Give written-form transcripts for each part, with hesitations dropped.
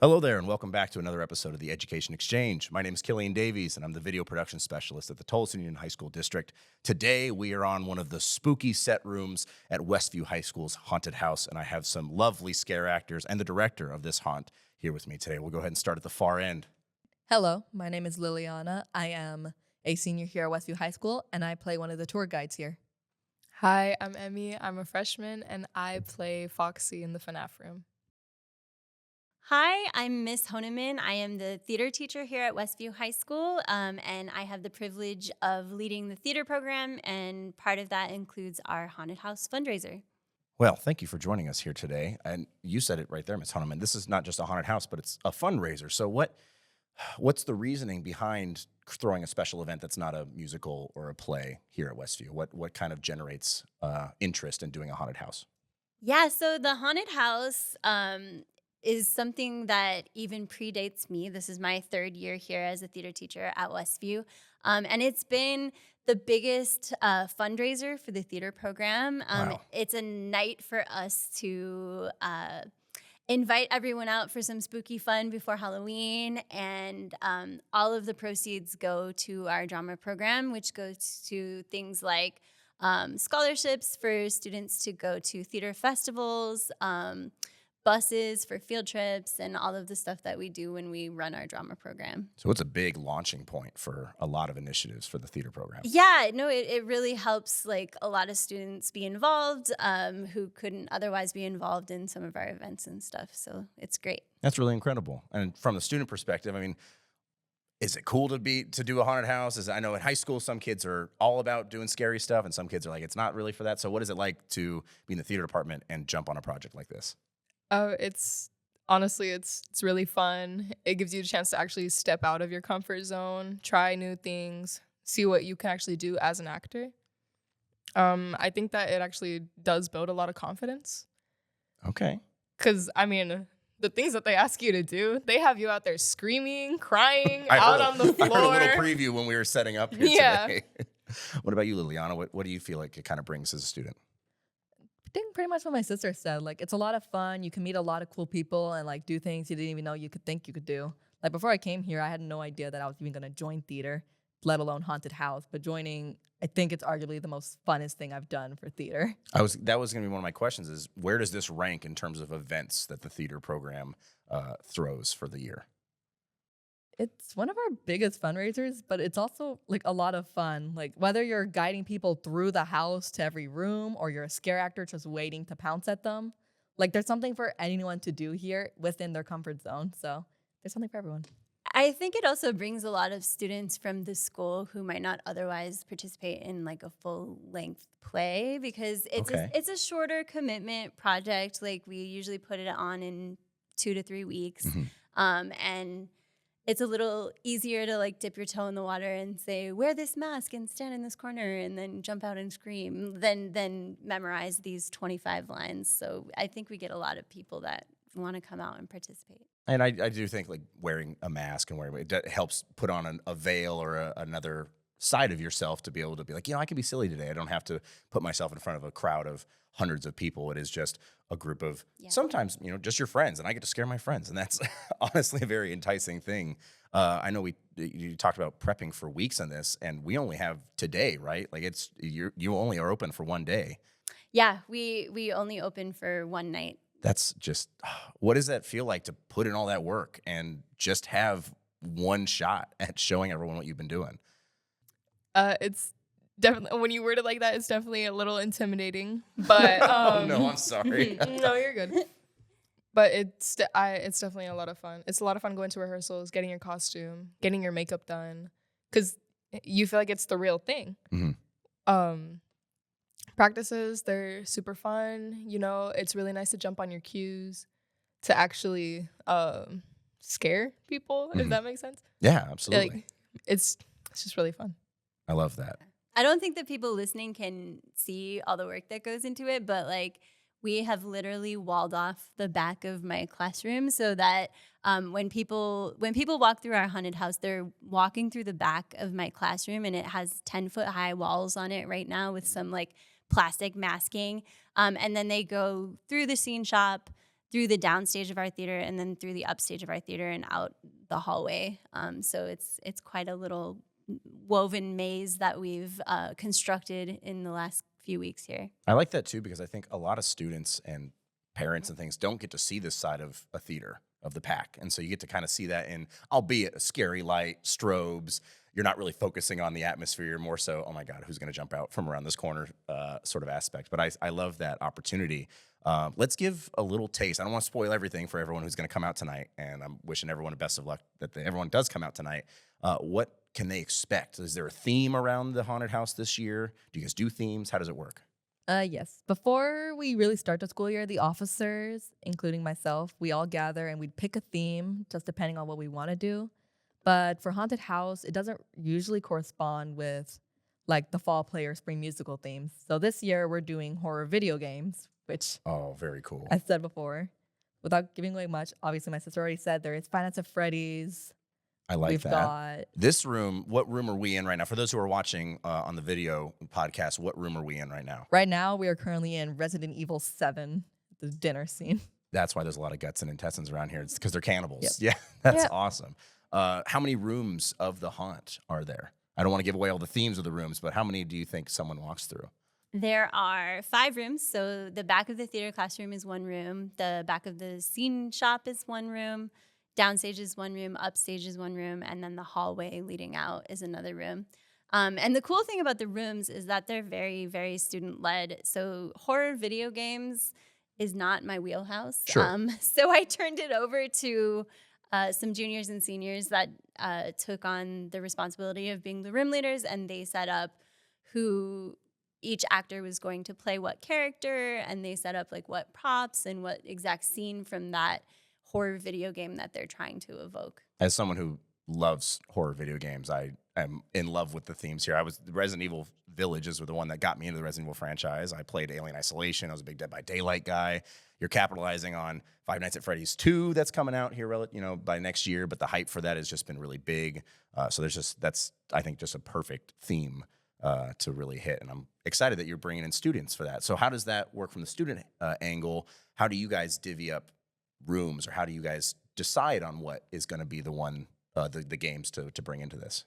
Hello there, and welcome back to another episode of the Education Exchange. My name is Killian Davies, and I'm the Video Production Specialist at the Tolleson Union High School District. Today, we are on one of the spooky set rooms at Westview High School's haunted house, and I have some lovely scare actors and the director of this haunt here with me today. We'll go ahead and start at the far end. Hello, my name is Liliana. I am a senior here at Westview High School, and I play one of the tour guides here. Hi, I'm Emmy. I'm a freshman, and I play Foxy in the FNAF room. Hi, I'm Miss Honeman. I am the theater teacher here at Westview High School, and I have the privilege of leading the theater program, and part of that includes our haunted house fundraiser. Well, thank you for joining us here today. And you said it right there, Ms. Honeman. This is not just a haunted house, but it's a fundraiser. So what's the reasoning behind throwing a special event that's not a musical or a play here at Westview? What kind of generates interest in doing a haunted house? Yeah, so the haunted house is something that even predates me. This is my third year here as a theater teacher at Westview, and it's been the biggest fundraiser for the theater program. Wow. It's a night for us to invite everyone out for some spooky fun before Halloween, and all of the proceeds go to our drama program, which goes to things like scholarships for students to go to theater festivals, buses for field trips, and all of the stuff that we do when we run our drama program. So it's a big launching point for a lot of initiatives for the theater program. Yeah, no, it really helps like a lot of students be involved who couldn't otherwise be involved in some of our events and stuff. So it's great. That's really incredible. And from the student perspective, I mean, is it cool to do a haunted house? I know in high school, some kids are all about doing scary stuff, and some kids are like, it's not really for that. So what is it like to be in the theater department and jump on a project like this? It's honestly, it's really fun. It gives you a chance to actually step out of your comfort zone, try new things, see what you can actually do as an actor. I think that it actually does build a lot of confidence. Okay. Because, I mean, the things that they ask you to do, they have you out there screaming, crying, out on the floor. I heard a little preview when we were setting up here Yeah. today. What about you, Liliana? What do you feel like it kind of brings as a student? I think pretty much what my sister said. Like, it's a lot of fun. You can meet a lot of cool people and like do things you didn't even know you could think you could do. Like before I came here, I had no idea that I was even going to join theater, let alone haunted house. But joining, I think it's arguably the most funnest thing I've done for theater. That was going to be one of my questions is where does this rank in terms of events that the theater program throws for the year? It's one of our biggest fundraisers, but it's also like a lot of fun. Like whether you're guiding people through the house to every room or you're a scare actor just waiting to pounce at them, like there's something for anyone to do here within their comfort zone. So there's something for everyone. I think it also brings a lot of students from the school who might not otherwise participate in like a full-length play because it's a shorter commitment project. Like we usually put it on in 2 to 3 weeks, and it's a little easier to like dip your toe in the water and say, wear this mask and stand in this corner and then jump out and scream than memorize these 25 lines. So I think we get a lot of people that want to come out and participate. And I do think like wearing a mask and it helps put on a veil or another side of yourself to be able to be like, I can be silly today. I don't have to put myself in front of a crowd of hundreds of people. It is just a group of sometimes, just your friends, and I get to scare my friends. And that's honestly a very enticing thing. I know you talked about prepping for weeks on this, and we only have today, right? Like you only are open for one day. Yeah, we only open for one night. That's just, what does that feel like to put in all that work and just have one shot at showing everyone what you've been doing? It's definitely, when you word it like that, it's definitely a little intimidating. But oh, no, I'm sorry. No, you're good. But it's definitely a lot of fun. It's a lot of fun going to rehearsals, getting your costume, getting your makeup done, because you feel like it's the real thing. Mm-hmm. Practices, they're super fun. It's really nice to jump on your cues, to actually scare people, if that makes sense. Yeah, absolutely. Like, it's just really fun. I love that. I don't think that people listening can see all the work that goes into it, but like we have literally walled off the back of my classroom so that when people walk through our haunted house, they're walking through the back of my classroom, and it has 10-foot high walls on it right now with some like plastic masking. And then they go through the scene shop, through the downstage of our theater and then through the upstage of our theater and out the hallway. So it's quite a little woven maze that we've constructed in the last few weeks here. I like that too, because I think a lot of students and parents and things don't get to see this side of a theater, of the pack. And so you get to kind of see that in, albeit a scary light, strobes. You're not really focusing on the atmosphere. You're more so, oh my God, who's going to jump out from around this corner sort of aspect. But I love that opportunity. Let's give a little taste. I don't want to spoil everything for everyone who's going to come out tonight. And I'm wishing everyone the best of luck that everyone does come out tonight. What can they expect? Is there a theme around the haunted house this year? Do you guys do themes? How does it work? Yes. Before we really start the school year, the officers, including myself, we all gather and we'd pick a theme just depending on what we want to do. But for haunted house, it doesn't usually correspond with like the fall play or spring musical themes. So this year we're doing horror video games, which Very cool. I said before. Without giving away much, obviously my sister already said there is Five Nights at Freddy's. I like We've that. got This room, what room are we in right now? For those who are watching on the video podcast, what room are we in right now? right now we are currently in Resident Evil 7, the dinner scene. That's why there's a lot of guts and intestines around here. It's because they're cannibals. Yep. Yeah, that's Yep. awesome. How many rooms of the haunt are there? I don't want to give away all the themes of the rooms, but how many do you think someone walks through? There are 5 rooms. So the back of the theater classroom is one room. The back of the scene shop is one room. Downstage is one room. Upstage is one room. And then the hallway leading out is another room. And the cool thing about the rooms is that they're very, very student-led. So horror video games is not my wheelhouse. Sure. So I turned it over to some juniors and seniors that took on the responsibility of being the room leaders, and they set up who each actor was going to play what character, and they set up like what props and what exact scene from that horror video game that they're trying to evoke. As someone who loves horror video games, I am in love with the themes here. The Resident Evil Villages were the one that got me into the Resident Evil franchise. I played Alien Isolation. I was a big Dead by Daylight guy. You're capitalizing on Five Nights at Freddy's 2 that's coming out here, by next year. But the hype for that has just been really big. So that's I think just a perfect theme to really hit. And I'm excited that you're bringing in students for that. So how does that work from the student angle? How do you guys divvy up rooms, or how do you guys decide on what is going to be the one, the games to bring into this?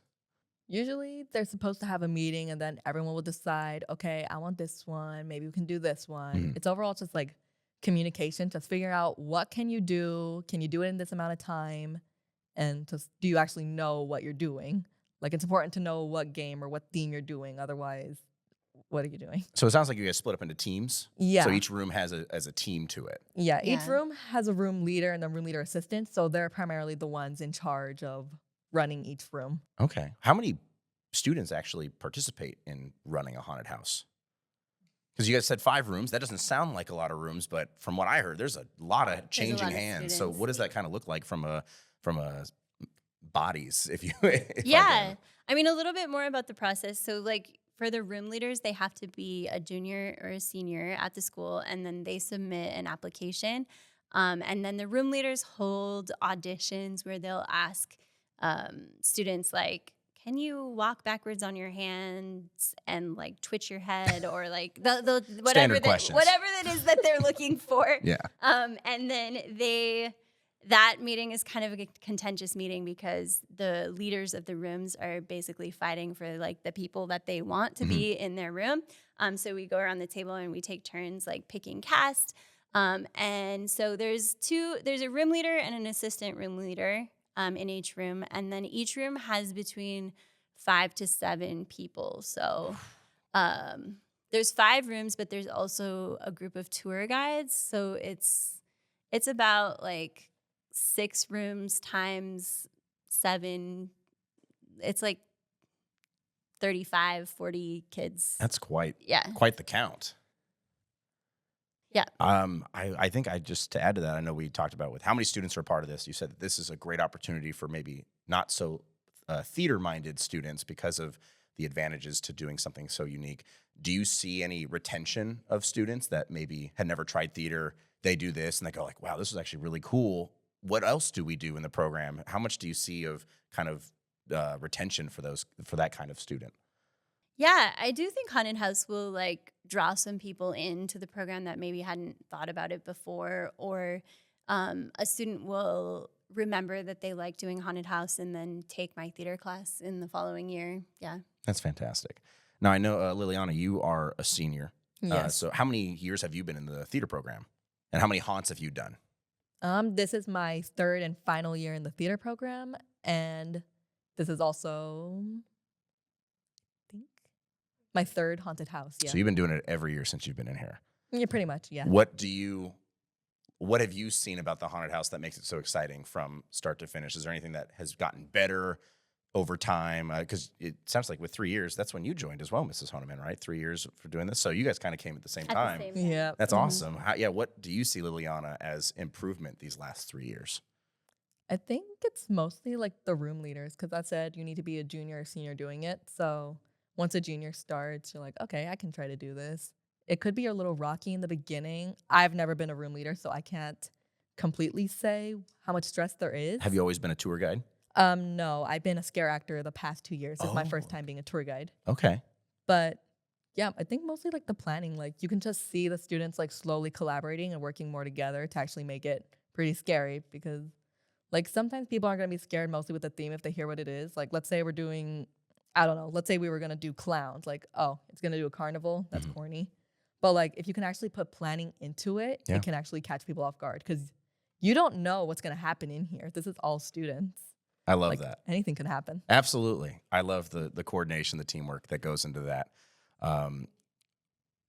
Usually they're supposed to have a meeting and then everyone will decide, okay, I want this one. Maybe we can do this one. Mhm. It's overall just like communication, just figuring out what can you do? Can you do it in this amount of time? And just, do you actually know what you're doing? Like, it's important to know what game or what theme you're doing. Otherwise, what are you doing? So it sounds like you guys split up into teams. Yeah. So each room has a team to it. Yeah. Each Yeah. room has a room leader and a room leader assistant. So they're primarily the ones in charge of running each room. Okay. How many students actually participate in running a haunted house? Because you guys said 5 rooms. That doesn't sound like a lot of rooms, but from what I heard, there's a lot of changing lot of hands. So students. what does that kind of look like from a bodies? If I Yeah. can- I mean, a little bit more about the process. So, like, for the room leaders, they have to be a junior or a senior at the school, and then they submit an application. And then the room leaders hold auditions where they'll ask students, like, can you walk backwards on your hands and like twitch your head, or like whatever Standard questions. whatever that is that they're looking for. Yeah. And then that meeting is kind of a contentious meeting because the leaders of the rooms are basically fighting for like the people that they want to be in their room. So we go around the table and we take turns like picking cast. And so there's a room leader and an assistant room leader in each room. And then each room has between 5 to 7 people. So there's 5 rooms, but there's also a group of tour guides. So it's about like 6 rooms times 7. It's like 35, 40 kids. That's quite Yeah. the count. Yeah. I think to add to that, I know we talked about with how many students are a part of this. You said that this is a great opportunity for maybe not so theater-minded students because of the advantages to doing something so unique. Do you see any retention of students that maybe had never tried theater? They do this and they go like, wow, this is actually really cool. What else do we do in the program? How much do you see of kind of retention for that kind of student? Yeah, I do think haunted house will like draw some people into the program that maybe hadn't thought about it before, or a student will remember that they like doing haunted house and then take my theater class in the following year. Yeah. That's fantastic. Now, I know, Liliana, you are a senior. Yes. So how many years have you been in the theater program? And how many haunts have you done? This is my third and final year in the theater program, and this is also, I think, my third haunted house. Yeah. So you've been doing it every year since you've been in here. Yeah, pretty much. Yeah. What have you seen about the haunted house that makes it so exciting from start to finish? Is there anything that has gotten better over time? Because it sounds like with 3 years, that's when you joined as well, Mrs. Honeman, right? 3 years for doing this. So you guys kind of came at the same time. Yeah. That's awesome. What do you see, Liliana, as improvement these last 3 years? I think it's mostly like the room leaders, because I said you need to be a junior or senior doing it. So once a junior starts, you're like, okay, I can try to do this. It could be a little rocky in the beginning. I've never been a room leader, so I can't completely say how much stress there is. Have you always been a tour guide? No, I've been a scare actor the past 2 years. It's my first time being a tour guide. Okay. But yeah, I think mostly like the planning. Like you can just see the students like slowly collaborating and working more together to actually make it pretty scary, because like sometimes people aren't going to be scared mostly with the theme if they hear what it is. Like let's say we're doing, I don't know, let's say we were going to do clowns. Like, oh, it's going to do a carnival. That's corny. But like if you can actually put planning into it, it can actually catch people off guard, because you don't know what's going to happen in here. This is all students. I love Like, that. anything can happen. Absolutely. I love the coordination, the teamwork that goes into that.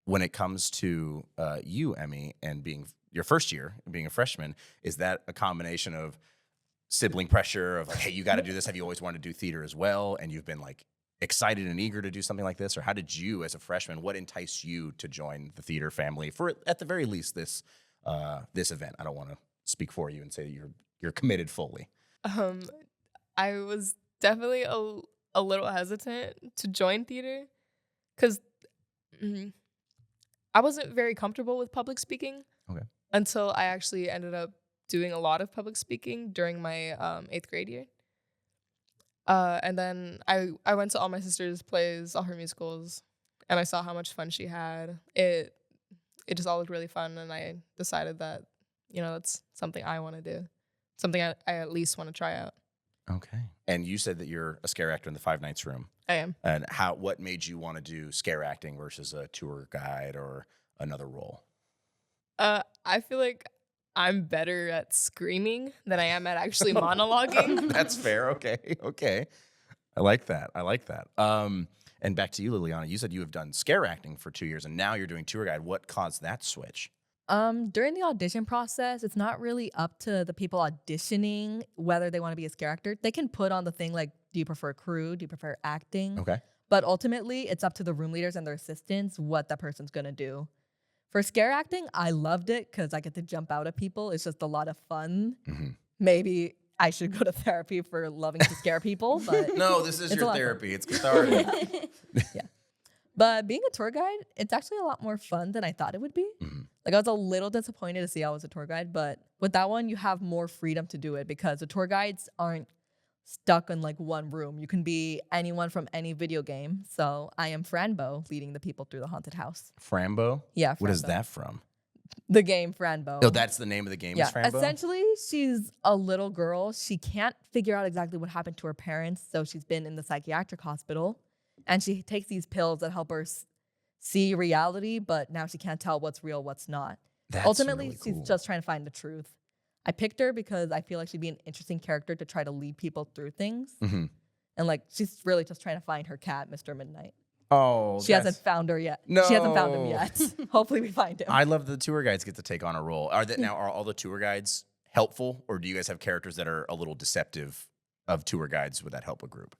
When it comes to you, Emmy, and being your first year, being a freshman, is that a combination of sibling pressure of like, hey, you got to do this? Have you always wanted to do theater as well? And you've been like excited and eager to do something like this? Or how did you, as a freshman, what enticed you to join the theater family for, at the very least, this event? I don't want to speak for you and say that you're committed fully. I was definitely a little hesitant to join theater because I wasn't very comfortable with public speaking. Okay. Until I actually ended up doing a lot of public speaking during my 8th grade year. And then I went to all my sister's plays, all her musicals, and I saw how much fun she had. It just all looked really fun, and I decided that, that's something I want to do, something I at least want to try out. Okay. And you said that you're a scare actor in the Five Nights room. I am. And what made you want to do scare acting versus a tour guide or another role? I feel like I'm better at screaming than I am at actually monologuing. That's fair. Okay. I like that. And back to you, Liliana. You said you have done scare acting for 2 years, and now you're doing tour guide. What caused that switch? During the audition process, it's not really up to the people auditioning whether they want to be a scare actor. They can put on the thing like, do you prefer crew? Do you prefer acting? Okay. But ultimately, it's up to the room leaders and their assistants what that person's going to do. For scare acting, I loved it because I get to jump out at people. It's just a lot of fun. Mm-hmm. Maybe I should go to therapy for loving to scare people. But No, this is your therapy. It's cathartic. Yeah. But being a tour guide, it's actually a lot more fun than I thought it would be. Mm-hmm. Like I was a little disappointed to see I was a tour guide, but with that one, you have more freedom to do it because the tour guides aren't stuck in like one room. You can be anyone from any video game. So I am Franbo, leading the people through the haunted house. Frambo? Yeah, What is Franbo. that from? The game Franbo. Oh, that's the name of the game, Yeah, is Frambo? essentially, she's a little girl. She can't figure out exactly what happened to her parents, so she's been in the psychiatric hospital, and she takes these pills that help her see reality, but now she can't tell what's real, what's not. That's Ultimately, really she's cool. just trying to find the truth. I picked her because I feel like she'd be an interesting character to try to lead people through things. Mm-hmm. And like, she's really just trying to find her cat, Mr. Midnight. Oh, She hasn't found her yet. No. She hasn't found him yet. Hopefully we find him. I love the tour guides get to take on a role. Are all the tour guides helpful, or do you guys have characters that are a little deceptive of tour guides with that help a group?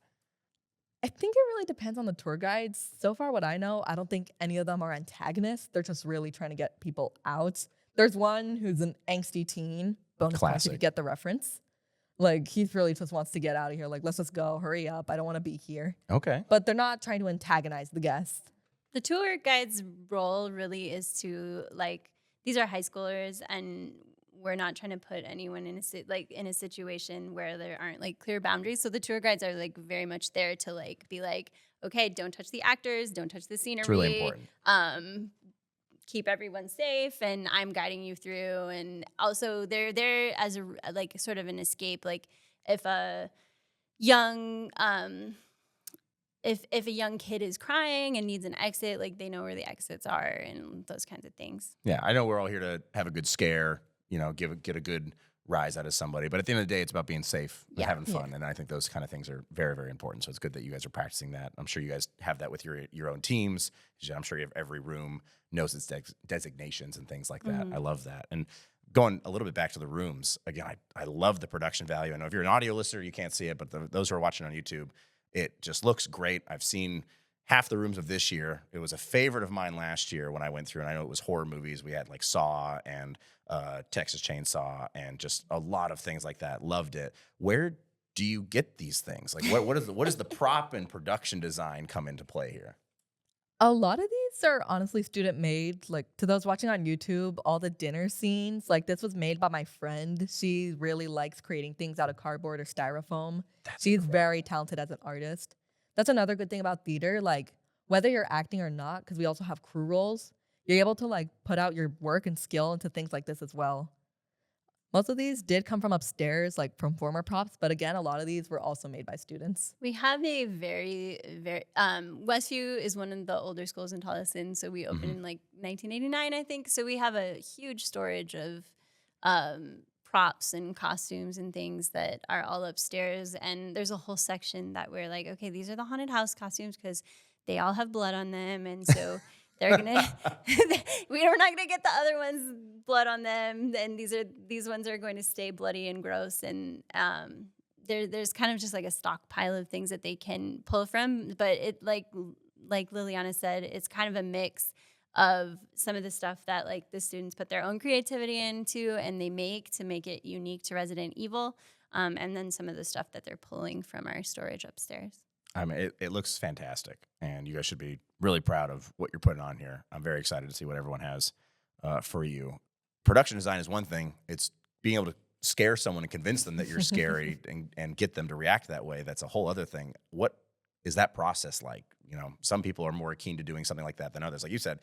I think it really depends on the tour guides. So far, what I know, I don't think any of them are antagonists. They're just really trying to get people out. There's one who's an angsty teen. Bonus points if you Classic. get the reference. Like, he really just wants to get out of here. Like, let's just go. Hurry up. I don't want to be here. Okay. But they're not trying to antagonize the guest. The tour guide's role really is to, like, these are high schoolers, and we're not trying to put anyone in a situation where there aren't like clear boundaries. So the tour guides are like very much there to like be like, okay, don't touch the actors, don't touch the scenery. It's really important. Keep everyone safe, and I'm guiding you through. And also they're there as a like sort of an escape. Like if a young if a young kid is crying and needs an exit, like they know where the exits are and those kinds of things. Yeah, I know we're all here to have a good scare, you know, get a good rise out of somebody. But at the end of the day, it's about being safe and having fun. And I think those kind of things are very, very important. So it's good that you guys are practicing that. I'm sure you guys have that with your own teams. I'm sure you have every room knows its designations and things like that. I love that. And going a little bit back to the rooms, again, I love the production value. I know if you're an audio listener, you can't see it, but those who are watching on YouTube, it just looks great. I've seen half the rooms of this year. It was a favorite of mine last year when I went through, and I know it was horror movies. We had like Saw and Texas Chainsaw and just a lot of things like that. Loved it. Where do you get these things? Like what is the prop and production design come into play here? A lot of these are honestly student made. Like to those watching on YouTube, all the dinner scenes, like this was made by my friend. She really likes creating things out of cardboard or styrofoam. She's very talented as an artist. That's another good thing about theater. Like whether you're acting or not, because we also have crew roles, you're able to like put out your work and skill into things like this as well. Most of these did come from upstairs, like from former props, but again, a lot of these were also made by students. We have a very, very, Westview is one of the older schools in Tolleson, so we opened in like 1989, I think. So we have a huge storage of props and costumes and things that are all upstairs. And there's a whole section that we're like, okay, these are the haunted house costumes because they all have blood on them. And so they're gonna we're not gonna get the other ones blood on them, and these ones are going to stay bloody and gross. And there's kind of just like a stockpile of things that they can pull from, but it like Liliana said, it's kind of a mix of some of the stuff that like the students put their own creativity into and they make to make it unique to Resident Evil, and then some of the stuff that they're pulling from our storage upstairs. I mean, it looks fantastic, and you guys should be really proud of what you're putting on here. I'm very excited to see what everyone has for you. Production design is one thing. It's being able to scare someone and convince them that you're scary and get them to react that way. That's a whole other thing. What is that process like? You know, some people are more keen to doing something like that than others. Like you said,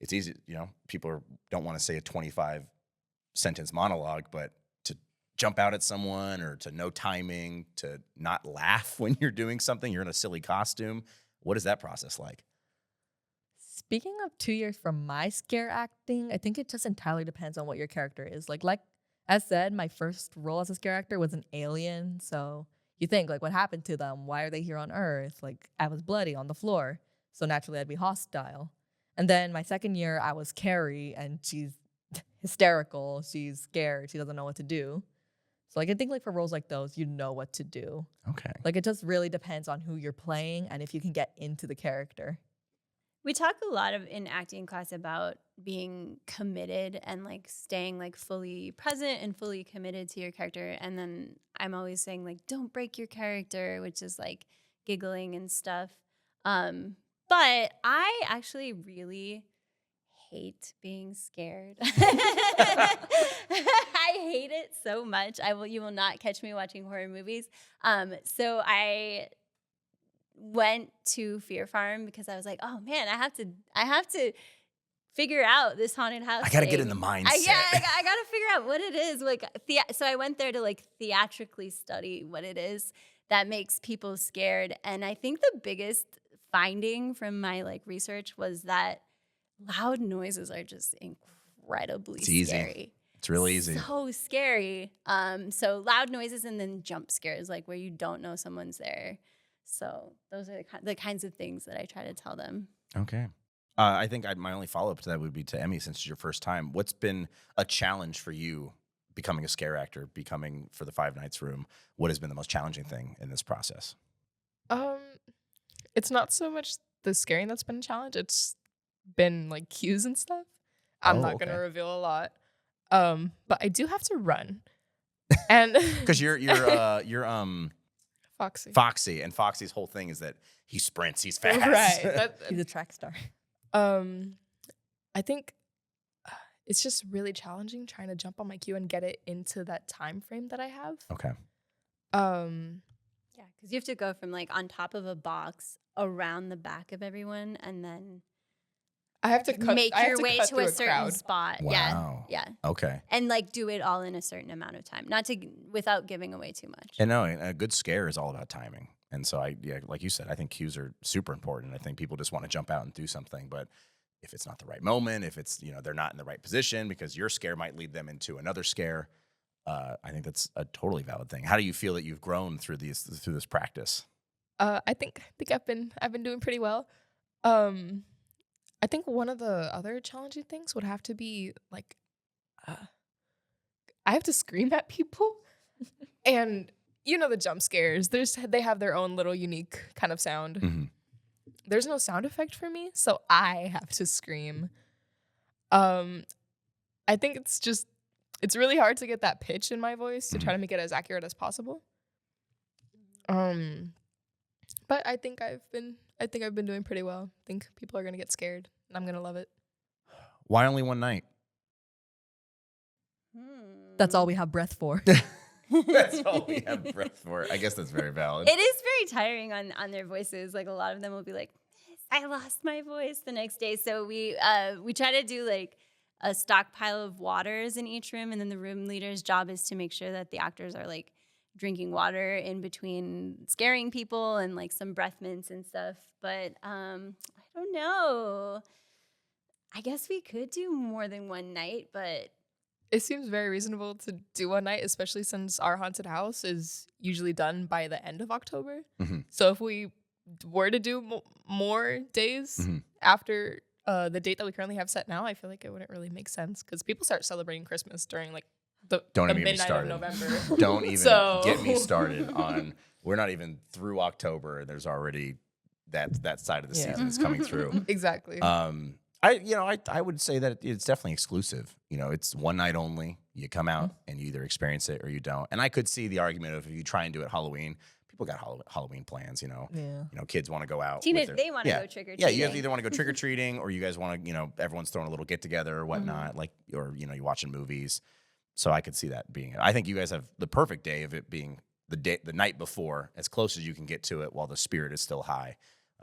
it's easy. You know, people don't want to say a 25-sentence monologue, but to jump out at someone or to know timing, to not laugh when you're doing something, you're in a silly costume. What is that process like? Speaking of 2 years from my scare acting, I think it just entirely depends on what your character is. Like as said, my first role as a scare actor was an alien. So you think like, what happened to them? Why are they here on Earth? Like I was bloody on the floor. So naturally I'd be hostile. And then my second year I was Carrie, and she's hysterical. She's scared. She doesn't know what to do. So like I think like for roles like those, you know what to do. Okay. Like it just really depends on who you're playing and if you can get into the character. We talk a lot in acting class about being committed and like staying like fully present and fully committed to your character. And then I'm always saying like, don't break your character, which is like giggling and stuff. But I actually really hate being scared. I hate it so much. You will not catch me watching horror movies. So I went to Fear Farm because I was like, oh man, I have to figure out this haunted house. I got to thing. get in the mindset. I got to figure out what it is. Like, so I went there to like theatrically study what it is that makes people scared. And I think the biggest finding from my like research was that loud noises are just incredibly scary. It's really easy. So scary. So loud noises and then jump scares, like where you don't know someone's there. So those are the kinds of things that I try to tell them. Okay. I think my only follow-up to that would be to Emmy, since it's your first time. What's been a challenge for you becoming a scare actor, becoming for the Five Nights room? What has been the most challenging thing in this process? It's not so much the scaring that's been a challenge. It's been like cues and stuff. I'm not gonna reveal a lot. But I do have to run. And because you're Foxy. And Foxy's whole thing is that he sprints, he's fast. Right. He's a track star. I think it's just really challenging trying to jump on my cue and get it into that time frame that I have. Okay. Yeah, because you have to go from like on top of a box around the back of everyone, and then I have to cut. make I have your to way cut to through a certain crowd. spot. Wow. Yeah. Okay. And like do it all in a certain amount of time, not to without giving away too much. And no, a good scare is all about timing. And so like you said, I think cues are super important. I think people just want to jump out and do something, but if it's not the right moment, if it's, they're not in the right position because your scare might lead them into another scare, I think that's a totally valid thing. How do you feel that you've grown through this practice? I think I've been doing pretty well. I think one of the other challenging things would have to be like, I have to scream at people, and the jump scares. They have their own little unique kind of sound. Mm-hmm. There's no sound effect for me, so I have to scream. I think it's really hard to get that pitch in my voice to try to make it as accurate as possible. But I think I've been doing pretty well. I think people are gonna get scared, and I'm gonna love it. Why only one night? That's all we have breath for. That's all we have breath for. I guess that's very valid. It is very tiring on their voices. Like a lot of them will be like, I lost my voice the next day. So we try to do like a stockpile of waters in each room, and then the room leader's job is to make sure that the actors are like drinking water in between scaring people and like some breath mints and stuff. But I don't know. I guess we could do more than one night, but It seems very reasonable to do one night, especially since our haunted house is usually done by the end of October. Mm-hmm. So if we were to do more days after the date that we currently have set now, I feel like it wouldn't really make sense because people start celebrating Christmas during like the midnight of November. Don't even get me started on. We're not even through October, and there's already that side of the season is coming through. Exactly. I would say that it's definitely exclusive. It's one night only. You come out and you either experience it or you don't. And I could see the argument of if you try and do it Halloween, people got Halloween plans. Kids want to go out. they want to go trick or treating. Yeah, you either want to go trick or treating, or you guys want to, everyone's throwing a little get together or whatnot, or you're watching movies. So I could see that being it. I think you guys have the perfect day of it being the night before, as close as you can get to it while the spirit is still high.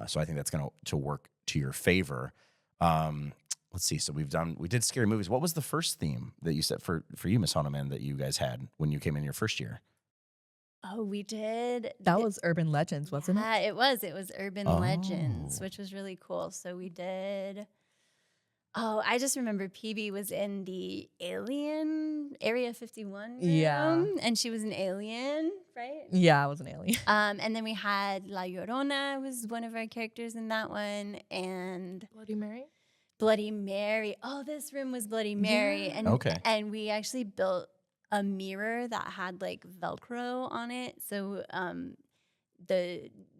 So I think that's going to work to your favor. Let's see. So we did scary movies. What was the first theme that you set for you, Miss Honeman, that you guys had when you came in your first year? Oh, we did. That was Urban Legends, wasn't it? Yeah, it was. It was Urban Legends, which was really cool. So we did. Oh, I just remember PB was in the Alien Area 51 room. Yeah. And she was an alien, right? Yeah, I was an alien. And then we had La Llorona was one of our characters in that one. And Bloody Mary. Oh, this room was Bloody Mary. Yeah. And we actually built a mirror that had like Velcro on it. So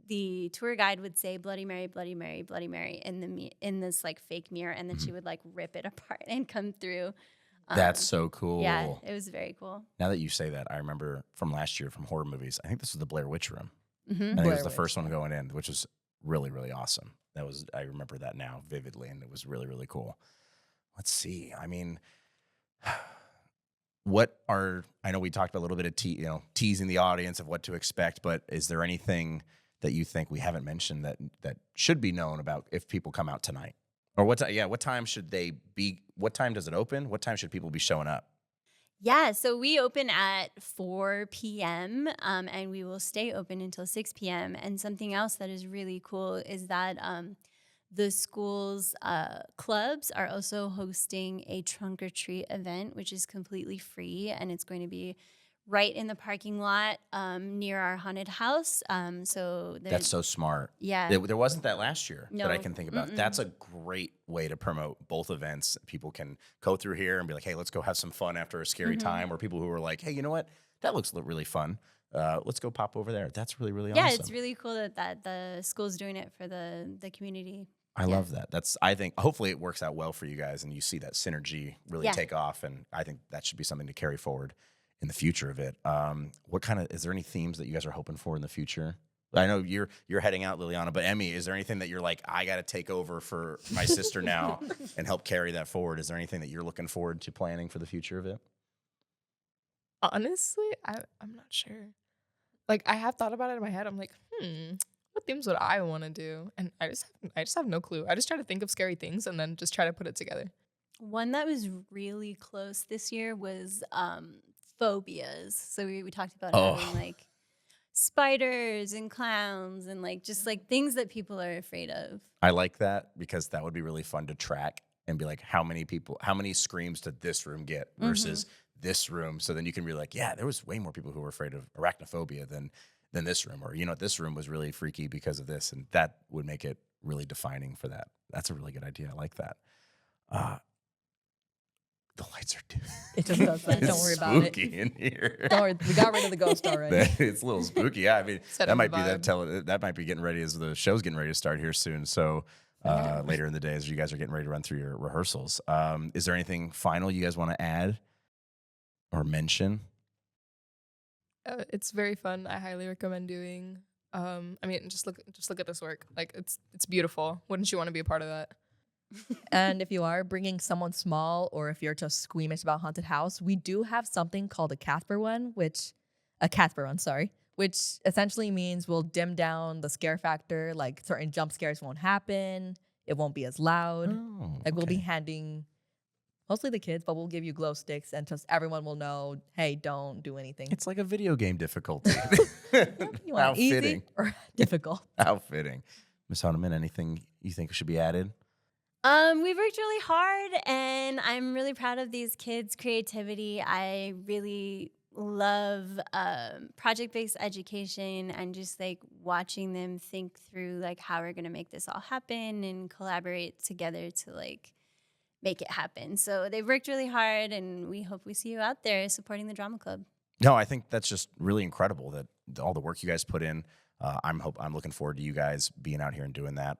the tour guide would say Bloody Mary, Bloody Mary, Bloody Mary in this like fake mirror, and then she would like rip it apart and come through. That's so cool. Yeah, it was very cool. Now that you say that, I remember from last year from horror movies. I think this was the Blair Witch room. Mm-hmm. I think it was the first one going in, which was really, really awesome. I remember that now vividly, and it was really, really cool. Let's see. I mean, I know we talked about a little bit of teasing the audience of what to expect, but is there anything that you think we haven't mentioned that should be known about if people come out tonight? Or what time should they be? What time does it open? What time should people be showing up? Yeah, so we open at 4 p.m. And we will stay open until 6 p.m. And something else that is really cool is that the school's clubs are also hosting a trunk or treat event, which is completely free, and it's going to be right in the parking lot near our haunted house. So that's so smart. Yeah. There wasn't that last year that I can think about. Mm-mm. That's a great way to promote both events. People can go through here and be like, hey, let's go have some fun after a scary time. Or people who are like, hey, you know what? That looks really fun. Let's go pop over there. That's really, really awesome. Yeah, it's really cool that the school's doing it for the community. I love that. I think hopefully it works out well for you guys and you see that synergy really take off. And I think that should be something to carry forward in the future of it. Is there any themes that you guys are hoping for in the future? I know you're heading out, Liliana, but Emmy, is there anything that you're like, I got to take over for my sister now and help carry that forward? Is there anything that you're looking forward to planning for the future of it? Honestly, I'm not sure. like I have thought about it in my head. I'm like, what themes would I want to do? And I just have no clue. I just try to think of scary things and then just try to put it together. One that was really close this year was phobias. So we talked about having like spiders and clowns and like just like things that people are afraid of. I like that because that would be really fun to track and be like, how many screams did this room get versus this room? So then you can be like, yeah, there was way more people who were afraid of arachnophobia than this room, or this room was really freaky because of this, and that would make it really defining for that. That's a really good idea. I like that. The lights are dim. It just does that. Don't worry about it. Spooky in here. Don't worry, we got rid of the ghost already. It's a little spooky. Yeah, I mean, Set that up might the be vibe. that might be getting ready as the show's getting ready to start here soon. So later in the day, as you guys are getting ready to run through your rehearsals, is there anything final you guys want to add or mention? It's very fun. I highly recommend doing. I mean, just look at this work. Like it's beautiful. Wouldn't you want to be a part of that? And if you are bringing someone small, or if you're just squeamish about haunted house, we do have something called a Casper run, which essentially means we'll dim down the scare factor. Like certain jump scares won't happen. It won't be as loud. Like we'll be handing mostly the kids, but we'll give you glow sticks and just everyone will know, hey, don't do anything. It's like a video game difficulty. You want How it easy fitting. or difficult? How fitting. Ms. Honeman, anything you think should be added? We worked really hard, and I'm really proud of these kids' creativity. I really love project-based education and just like watching them think through like how we're gonna make this all happen and collaborate together to like make it happen. So they've worked really hard, and we hope we see you out there supporting the drama club. No, I think that's just really incredible that all the work you guys put in. I'm looking forward to you guys being out here and doing that.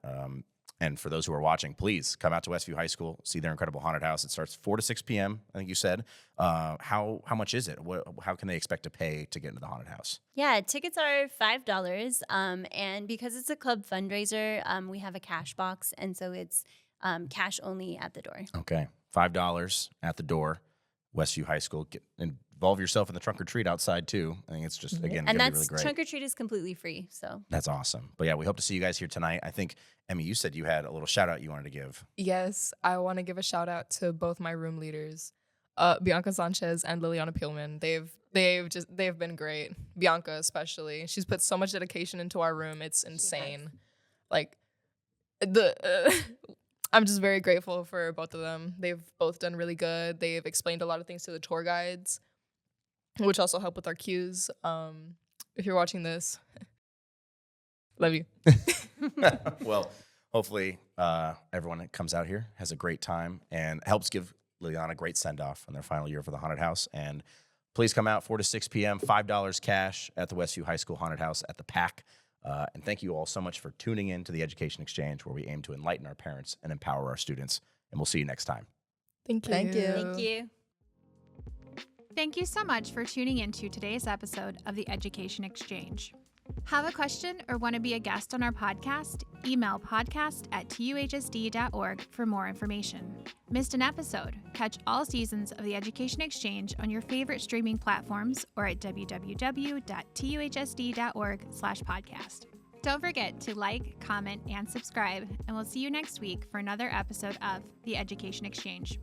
And for those who are watching, please come out to Westview High School, see their incredible haunted house. It starts 4 to 6 p.m., I think you said. How much is it? How can they expect to pay to get into the haunted house? Yeah, tickets are $5. And because it's a club fundraiser, we have a cash box. And so it's cash only at the door. Okay, $5 at the door, Westview High School. Involve yourself in the trunk or treat outside too. I think it's just, again, and gonna that's be really great. trunk or treat is completely free. So That's awesome. But yeah, we hope to see you guys here tonight. I think, Emmy, you said you had a little shout out you wanted to give. Yes, I want to give a shout out to both my room leaders, Bianca Sanchez and Liliana Peelman. They've been great. Bianca especially. She's put so much dedication into our room. It's insane. Like I'm just very grateful for both of them. They've both done really good. They've explained a lot of things to the tour guides, which also help with our cues. If you're watching this, love you. Well, hopefully everyone that comes out here has a great time and helps give Liliana a great send-off on their final year for the haunted house. And please come out 4 to 6 p.m., $5 cash at the Westview High School Haunted House at the PAC. And thank you all so much for tuning in to the Education Exchange, where we aim to enlighten our parents and empower our students. And we'll see you next time. Thank you. Thank you. thank you. Thank you so much for tuning into today's episode of the Education Exchange. Have a question or want to be a guest on our podcast? Email podcast@tuhsd.org for more information. Missed an episode? Catch all seasons of the Education Exchange on your favorite streaming platforms or at www.tuhsd.org/podcast. Don't forget to like, comment, and subscribe, and we'll see you next week for another episode of the Education Exchange.